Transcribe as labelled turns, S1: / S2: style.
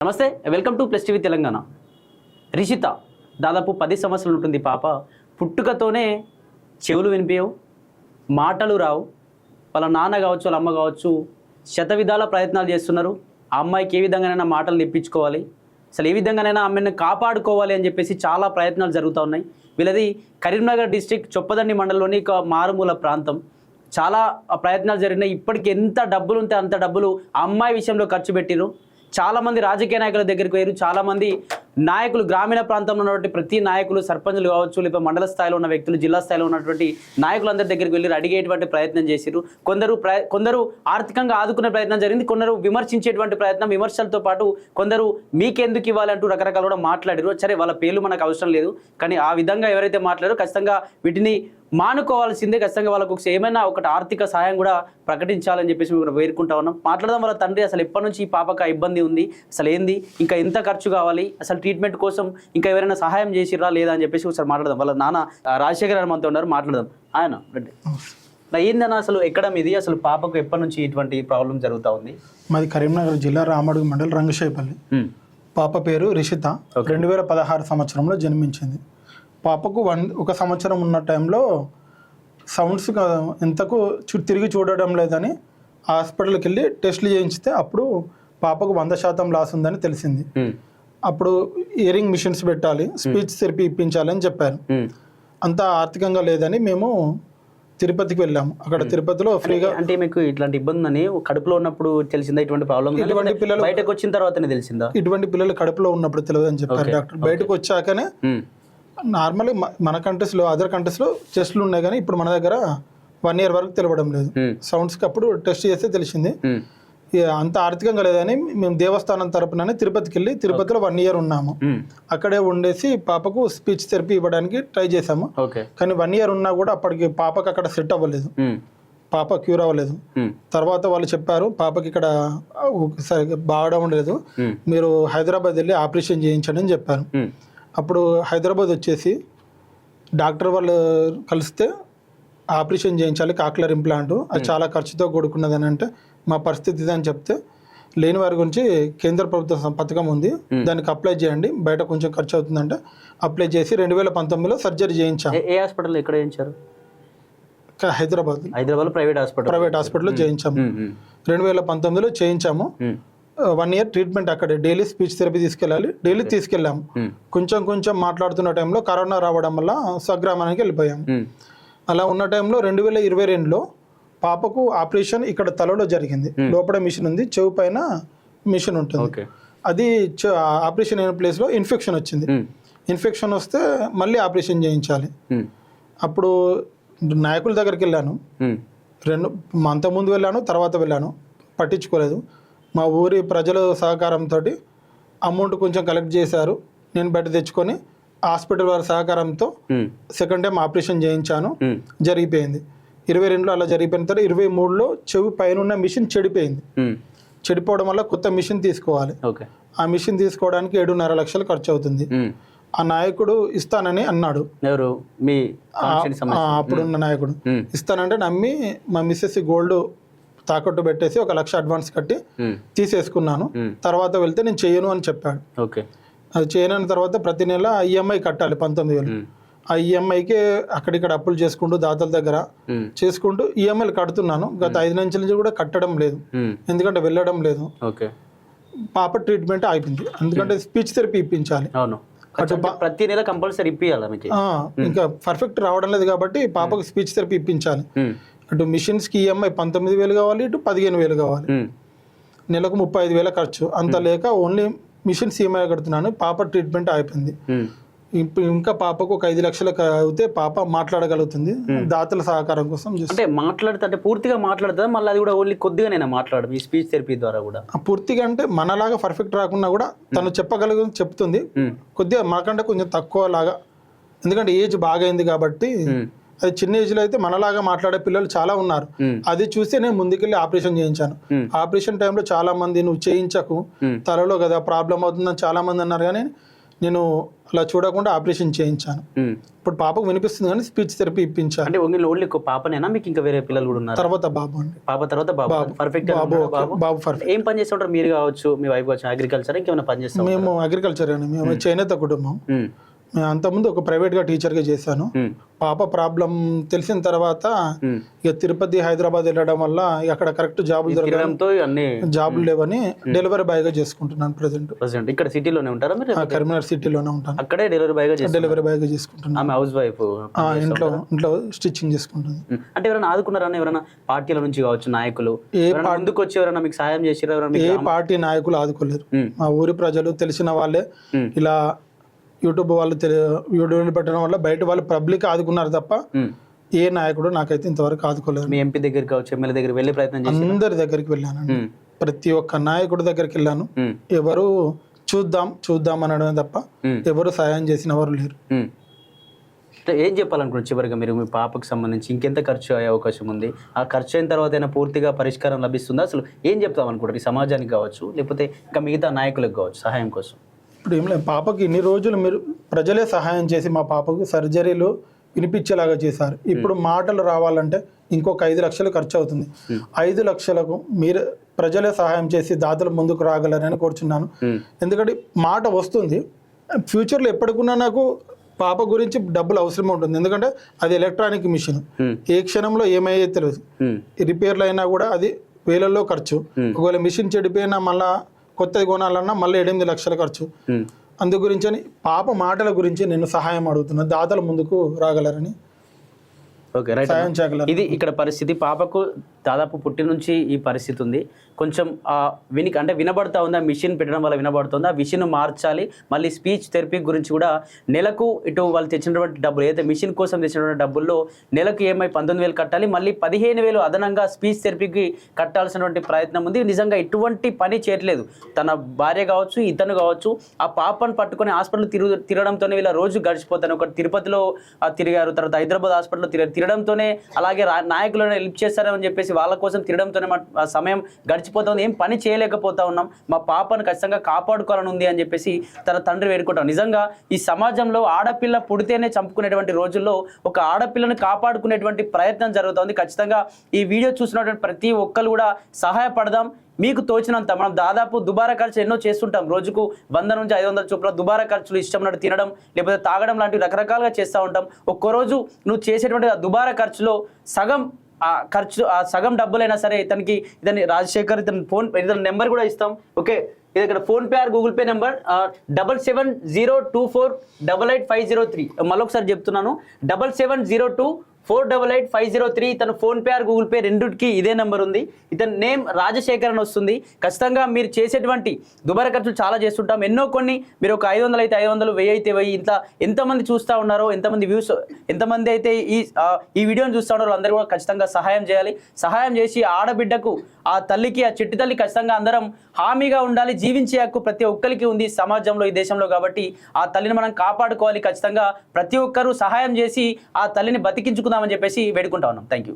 S1: నమస్తే, welcome to plus TV Telangana. Rishita దాదాపు 10 సంవత్సరాలు ఉంటుంది పాప. పుట్టుకతోనే చెవులు వినిపించవు, మాటలు రావు. వాళ్ళ నాన్న కావచ్చు, వాళ్ళ అమ్మ కావచ్చు, శతవిధాల ప్రయత్నాలు చేస్తున్నారు. ఆ అమ్మాయికి ఏ విధంగానైనా మాటలు తెప్పించుకోవాలి, అసలు ఏ విధంగానైనా ఆమెను కాపాడుకోవాలి అని చెప్పేసి చాలా ప్రయత్నాలు జరుగుతూ ఉన్నాయి. వీళ్ళది కరీంనగర్ డిస్టిక్ చొప్పదండి మండలంలోని ఒక మారుమూల ప్రాంతం. చాలా ప్రయత్నాలు జరిగినాయి. ఇప్పటికి ఎంత డబ్బులు ఉంటే అంత డబ్బులు ఆ అమ్మాయి విషయంలో ఖర్చు పెట్టిరు. చాలామంది రాజకీయ నాయకుల దగ్గరికి పోయారు, చాలామంది నాయకులు, గ్రామీణ ప్రాంతంలో ఉన్నటువంటి ప్రతి నాయకులు, సర్పంచులు కావచ్చు, లేకపోతే మండల స్థాయిలో ఉన్న వ్యక్తులు, జిల్లా స్థాయిలో ఉన్నటువంటి నాయకులందరి దగ్గరికి వెళ్ళి అడిగేటువంటి ప్రయత్నం చేశారు. కొందరు ఆర్థికంగా ఆదుకునే ప్రయత్నం జరిగింది, కొందరు విమర్శించేటువంటి ప్రయత్నం, విమర్శలతో పాటు కొందరు మీకెందుకు ఇవ్వాలి అంటూ రకరకాల కూడా మాట్లాడారు. సరే, వాళ్ళ పేర్లు మనకు అవసరం లేదు, కానీ ఆ విధంగా ఎవరైతే మాట్లాడారో ఖచ్చితంగా వీటిని మానుకోవాల్సిందే. ఖచ్చితంగా వాళ్ళకు ఏమైనా ఒకటి ఆర్థిక సహాయం కూడా ప్రకటించాలని చెప్పేసి మేము వేరుకుంటా ఉన్నాం. మాట్లాడదాం వాళ్ళ తండ్రి, అసలు ఎప్పటి నుంచి ఈ పాపకు ఇబ్బంది ఉంది, అసలు ఏంది, ఇంకా ఎంత ఖర్చు కావాలి, అసలు ట్రీట్మెంట్ కోసం ఇంకా ఎవరైనా సహాయం చేసిర్రా లేదా అని చెప్పేసి ఒకసారి మాట్లాడదాం. వాళ్ళ నాన్న రాజశేఖర్ గారు మనతో ఉన్నారు, మాట్లాడదాం. ఆయన ఏందన్నా, అసలు ఎక్కడ మీది, అసలు పాపకు ఎప్పటి నుంచి ఇటువంటి ప్రాబ్లం జరుగుతూ ఉంది?
S2: మాది కరీంనగర్ జిల్లా రామడుగు మండలం రంగశేపల్లి. పాప పేరు రిషిత. 2016 సంవత్సరంలో జన్మించింది. పాపకు 1 సంవత్సరం ఉన్న టైంలో సౌండ్స్ ఎంతకు తిరిగి చూడడం లేదని హాస్పిటల్కి వెళ్ళి టెస్టులు చేయించితే అప్పుడు పాపకు 100% లాస్ ఉందని తెలిసింది. అప్పుడు ఇయరింగ్ మిషన్స్ పెట్టాలి, స్పీచ్ థెరపీ ఇప్పించాలని చెప్పారు. అంత ఆర్థికంగా లేదని మేము తిరుపతికి వెళ్ళాము. అక్కడ తిరుపతిలో ఫ్రీగా.
S1: అంటే మీకు ఇట్లాంటి ఇబ్బంది అని కడుపులో ఉన్నప్పుడు తెలిసిందా ఇటువంటి ప్రాబ్లం?
S2: ఇటువంటి పిల్లలు
S1: బయటకు వచ్చిన తర్వాతనే తెలిసిందా?
S2: ఇటువంటి పిల్లలు కడుపులో ఉన్నప్పుడు తెలియదు అని చెప్పారు డాక్టర్. బయటకు వచ్చాకనే నార్మల్గా మన కంట్రీస్లో, అదర్ కంట్రీస్లో టెస్టులు ఉన్నాయి, కానీ ఇప్పుడు మన దగ్గర 1 year వరకు తెలియడం లేదు. సౌండ్స్కి అప్పుడు టెస్ట్ చేస్తే తెలిసింది. అంత ఆర్థికంగా లేదని మేము దేవస్థానం తరపున తిరుపతికి వెళ్ళి తిరుపతిలో 1 year ఉన్నాము. అక్కడే ఉండేసి పాపకు స్పీచ్ థెరపీ ఇవ్వడానికి ట్రై చేసాము. కానీ 1 year ఉన్నా కూడా అప్పటికి పాపకు అక్కడ సెట్ అవ్వలేదు, పాప క్యూర్ అవ్వలేదు. తర్వాత వాళ్ళు చెప్పారు పాపకి ఇక్కడ సరిగ్గా బాగడం లేదు, మీరు హైదరాబాద్ వెళ్ళి ఆపరేషన్ చేయించండి అని చెప్పారు. అప్పుడు హైదరాబాద్ వచ్చేసి డాక్టర్ వాళ్ళు కలిస్తే ఆపరేషన్ చేయించాలి, కాక్లర్ ఇంప్లాంట్, అది చాలా ఖర్చుతో కూడుకున్నదని. అంటే మా పరిస్థితి ఇది అని చెప్తే, లేని వారి గురించి కేంద్ర ప్రభుత్వ పథకం ఉంది, దానికి అప్లై చేయండి, బయట కొంచెం ఖర్చు అవుతుందంటే అప్లై చేసి 2019లో సర్జరీ చేయించాము.
S1: ఏ హాస్పిటల్ ఎక్కడ చేయించారు?
S2: హైదరాబాద్ ప్రైవేట్ హాస్పిటల్లో చేయించాము. 2019లో చేయించాము. 1 year ట్రీట్మెంట్ అక్కడే. డైలీ స్పీచ్ థెరపీ తీసుకెళ్ళాలి, డైలీ తీసుకెళ్ళాము. కొంచెం మాట్లాడుతున్న టైంలో కరోనా రావడం వల్ల స్వగ్రామానికి వెళ్ళిపోయాము. అలా ఉన్న టైంలో 2022లో పాపకు ఆపరేషన్ ఇక్కడ తలలో జరిగింది. లోపల మిషన్ ఉంది, చెవు పైన మిషన్ ఉంటుంది. అది ఆపరేషన్ అయిన ప్లేస్లో ఇన్ఫెక్షన్ వచ్చింది. ఇన్ఫెక్షన్ వస్తే మళ్ళీ ఆపరేషన్ చేయించాలి. అప్పుడు నాయకుల దగ్గరికి వెళ్ళాను, అంతకుముందు వెళ్ళాను, తర్వాత వెళ్ళాను, పట్టించుకోలేదు. మా ఊరి ప్రజల సహకారంతో అమౌంట్ కొంచెం కలెక్ట్ చేశారు. నేను బయట తెచ్చుకొని హాస్పిటల్ వారి సహకారంతో సెకండ్ టైం ఆపరేషన్ చేయించాను. జరిగిపోయింది. 22లో అలా జరిగిపోయిన తర్వాత 23లో చెవి పైన ఉన్న మిషన్ చెడిపోయింది. చెడిపోవడం వల్ల కొత్త మిషన్ తీసుకోవాలి. ఆ మిషన్ తీసుకోవడానికి 7.5 లక్షలు ఖర్చు అవుతుంది. ఆ నాయకుడు ఇస్తానని అన్నాడు. అప్పుడున్న నాయకుడు ఇస్తానంటే నమ్మి మా మిస్సెస్ గోల్డ్ తాకట్టు పెట్టేసి 1 లక్ష అడ్వాన్స్ కట్టి తీసేసుకున్నాను. తర్వాత వెళ్తే నేను చెయ్యను అని చెప్పాడు. అది చేయని తర్వాత ప్రతి నెల ఈఎంఐ కట్టాలి 19,000. ఆ ఈఎంఐకి అక్కడిక్కడ అప్పులు చేసుకుంటూ దాతల దగ్గర చేసుకుంటూ ఈఎంఐలు కడుతున్నాను. గత 5 నెలల నుంచి కూడా కట్టడం లేదు, ఎందుకంటే వెళ్ళడం లేదు. పాప ట్రీట్మెంట్ అయిపోయింది, ఎందుకంటే స్పీచ్ థెరపీ ఇప్పించాలి.
S1: ప్రతి నెల కంపల్సరీ ఇప్పించాలి.
S2: ఇంకా పర్ఫెక్ట్ రావడం లేదు కాబట్టి పాపకు స్పీచ్ థెరపీ ఇప్పించాలి. అటు మిషన్స్కి ఈఎంఐ 19,000 కావాలి, ఇటు 15,000 కావాలి. నెలకు 35,000 ఖర్చు. అంత లేక ఓన్లీ మిషన్స్ ఈఎంఐ కడుతున్నాను. పాప ట్రీట్మెంట్ అయిపోయింది. ఇంకా పాపకు 5 లక్షలు అయితే పాప మాట్లాడగలుగుతుంది. దాతల సహకారం కోసం
S1: అంటే మాట్లాడుతుంటే పూర్తిగా మాట్లాడుతుందా, మళ్ళీ అది కూడా ఓన్లీ కొద్దిగా నేను మాట్లాడదు ఈ స్పీచ్ థెరపీ ద్వారా కూడా?
S2: పూర్తిగా అంటే మనలాగా పర్ఫెక్ట్ రాకున్నా కూడా తను చెప్తుంది. కొద్దిగా మనకంటే కొంచెం తక్కువ లాగా, ఎందుకంటే ఏజ్ బాగా అయింది కాబట్టి. అది చిన్న ఏజ్లో అయితే మనలాగా మాట్లాడే పిల్లలు చాలా ఉన్నారు. అది చూస్తే నేను ముందుకెళ్ళి ఆపరేషన్ చేయించాను. ఆపరేషన్ టైంలో చాలా మంది నువ్వు చేయించకు, తలలో కదా ప్రాబ్లం అవుతుందని చాలా మంది అన్నారు. కానీ నేను అలా చూడకుండా ఆపరేషన్ చేయించాను. ఇప్పుడు పాపకు వినిపిస్తుంది కానీ స్పీచ్ థెరపీ ఇప్పించాను.
S1: అంటే ఓన్లీ పాపనేనా మీకు ఇంకా వేరే పిల్లలు కూడా ఉన్నారు?
S2: తర్వాత బాబు అండి.
S1: పాప తర్వాత బాబు. పర్ఫెక్ట్
S2: బాబు పర్ఫెక్ట్.
S1: ఏం పని చేస్తూ ఉంటారు? మీరు కావచ్చు, మీ వైఫ్ కావచ్చు, అగ్రికల్చర్ ఇంకేమైనా పని చేస్తాం?
S2: మేము అగ్రికల్చర్ అని, మేము చేనేత కుటుంబం. మేము అంతకుముందు ఒక ప్రైవేట్గా టీచర్గా చేశాను. పాప ప్రాబ్లం తెలిసిన తర్వాత ఇక తిరుపతి, హైదరాబాద్ వెళ్ళడం వల్ల అక్కడ కరెక్ట్ జాబులు దొరకడంతో జాబులు లేవని డెలివరీ బాయ్గా చేసుకుంటున్నాను ప్రెసెంట్.
S1: ఇక్కడ సిటీలోనే ఉంటారా మీరు?
S2: కరీంనగర్ సిటీలోనే ఉంటాను.
S1: అక్కడే డెలివరీ బాయ్గా
S2: చేసుకుంటున్నాను.
S1: హౌస్ వైఫ్
S2: ఇంట్లో స్టిచ్చింగ్ చేసుకుంటుంది.
S1: అంటే ఎవరైనా ఆదుకున్నారా? ఎవరైనా పార్టీల నుంచి కావచ్చు నాయకులు ముందుకు వచ్చి ఎవరైనా మీకు సాయం చేసారు?
S2: ఏ పార్టీ నాయకులు ఆదుకోలేరు. మా ఊరి ప్రజలు తెలిసిన వాళ్ళే ఇలా యూట్యూబ్ వీడియోలు పెట్టడం వల్ల బయట వాళ్ళు పబ్లిక్ ఆదుకున్నారు తప్ప ఏ నాయకుడు నాకైతే ఇంతవరకు ఆదుకోలేదు.
S1: మీ ఎంపీ దగ్గరికి కావచ్చు, ఎమ్మెల్యే దగ్గరికి వెళ్ళే ప్రయత్నం చేసి
S2: అందరి దగ్గరికి వెళ్ళానండి. ప్రతి ఒక్క నాయకుడి దగ్గరికి వెళ్ళాను. ఎవరు చూద్దాం అనడమే తప్ప ఎవరు సాయం చేసిన వారు లేరు.
S1: ఏం చెప్పాలనుకుంటున్నారు చివరిగా మీరు? మీ పాపకు సంబంధించి ఇంకెంత ఖర్చు అయ్యే అవకాశం ఉంది? ఆ ఖర్చు అయిన తర్వాత అయినా పూర్తిగా పరిష్కారం లభిస్తుందా? అసలు ఏం చెప్తాం అనుకుంటారు ఈ సమాజానికి కావచ్చు, లేకపోతే ఇంకా మిగతా నాయకులకు కావచ్చు సహాయం కోసం?
S2: ఇప్పుడు ఏం లేదు, పాపకి ఇన్ని రోజులు మీరు ప్రజలే సహాయం చేసి మా పాపకు సర్జరీలు వినిపించేలాగా చేశారు. ఇప్పుడు మాటలు రావాలంటే ఇంకొక 5 లక్షలు ఖర్చు అవుతుంది. 5 లక్షలకు మీరు ప్రజలే సహాయం చేసి దాతలు ముందుకు రాగలరని కోరుచున్నాను. ఎందుకంటే మాట వస్తుంది, ఫ్యూచర్లో ఎప్పటికున్నా నాకు పాప గురించి డబ్బులు అవసరం ఉంటుంది. ఎందుకంటే అది ఎలక్ట్రానిక్ మిషన్, ఏ క్షణంలో ఏమయ్యే తెలియదు. రిపేర్లు అయినా కూడా అది వేలల్లో ఖర్చు. ఒకవేళ మిషన్ చెడిపోయినా మళ్ళా కొత్తది కొనాలన్నా మళ్ళీ 8 లక్షల ఖర్చు. అందు గురించి అని పాప మాటల గురించి నేను సహాయం అడుగుతున్నా, దాతలు ముందుకు రాగలరని.
S1: Okay, right. ఇది ఇక్కడ పరిస్థితి. పాపకు దాదాపు పుట్టి నుంచి ఈ పరిస్థితి ఉంది. కొంచెం అంటే వినబడతా ఉంది, ఆ మిషన్ పెట్టడం వల్ల వినబడుతుంది. ఆ మిషన్ మార్చాలి. మళ్ళీ స్పీచ్ థెరపీ గురించి కూడా నెలకు ఇటు వాళ్ళు తెచ్చినటువంటి డబ్బులు ఏదైతే మిషన్ కోసం తెచ్చినటువంటి డబ్బుల్లో నెలకు ఏమై 19,000 కట్టాలి. మళ్ళీ 15,000 అదనంగా స్పీచ్ థెరపీకి కట్టాల్సినటువంటి ప్రయత్నం ఉంది. నిజంగా ఎటువంటి పని చేయట్లేదు తన భార్య కావచ్చు, ఇతను కావచ్చు. ఆ పాపను పట్టుకొని హాస్పిటల్ తిరగడంతోనే వీళ్ళ రోజు గడిచిపోతాను. ఒకటి తిరుపతిలో తిరిగారు, తర్వాత హైదరాబాద్ హాస్పిటల్లో తిరగడంతోనే, అలాగే నాయకులను హెల్ప్ చేస్తారని చెప్పేసి వాళ్ళ కోసం తిరగడంతోనే మా సమయం గడిచిపోతుంది. ఏం పని చేయలేకపోతా ఉన్నాం. మా పాపను ఖచ్చితంగా కాపాడుకోవాలని ఉంది అని చెప్పేసి తన తండ్రి వేడుకుంటాం. నిజంగా ఈ సమాజంలో ఆడపిల్ల పుడితేనే చంపుకునేటువంటి రోజుల్లో ఒక ఆడపిల్లను కాపాడుకునేటువంటి ప్రయత్నం జరుగుతుంది. ఖచ్చితంగా ఈ వీడియో చూసినటువంటి ప్రతి ఒక్కరు కూడా సహాయపడదాం. మీకు తోచినంత. మనం దాదాపు దుబారా ఖర్చు ఎన్నో చేస్తుంటాం. రోజుకు 100 నుంచి 500 చొప్పున దుబారా ఖర్చులు ఇష్టం ఉన్నట్టు తినడం, లేకపోతే తాగడం లాంటివి రకరకాలుగా చేస్తూ ఉంటాం. ఒక్కరోజు నువ్వు చేసేటువంటి దుబారా ఖర్చులో సగం డబ్బులైనా సరే ఇతని రాజశేఖర్ ఇతని నెంబర్ కూడా ఇస్తాం. ఓకే, ఇది ఇక్కడ PhonePe are Google pay number 7702488503. మళ్ళొకసారి చెప్తున్నాను, 7702488503. ఇతను ఫోన్పే ఆర్ గూగుల్ పే రెండుకి ఇదే నెంబర్ ఉంది. ఇతని నేమ్ రాజశేఖర్ అని వస్తుంది. ఖచ్చితంగా మీరు చేసేటువంటి దుబారా ఖర్చులు చాలా చేస్తుంటాం. ఎన్నో కొన్ని మీరు ఒక 500 అయితే 500, 1000 అయితే 1000, ఇంత ఎంతమంది చూస్తూ ఉన్నారో, ఎంతమంది వ్యూస్, ఎంతమంది అయితే ఈ వీడియోని చూస్తూ ఉన్నారో అందరూ కూడా ఖచ్చితంగా సహాయం చేయాలి. సహాయం చేసి ఆడబిడ్డకు, ఆ తల్లికి, ఆ చిట్టి తల్లి ఖచ్చితంగా అందరం హామీగా ఉండాలి. జీవించే హక్కు ప్రతి ఒక్కరికి ఉంది సమాజంలో, ఈ దేశంలో. కాబట్టి ఆ తల్లిని మనం కాపాడుకోవాలి. ఖచ్చితంగా ప్రతి ఒక్కరూ సహాయం చేసి ఆ తల్లిని బతికించుకుందామని చెప్పేసి వేడుకుంటా ఉన్నాం. Thank you.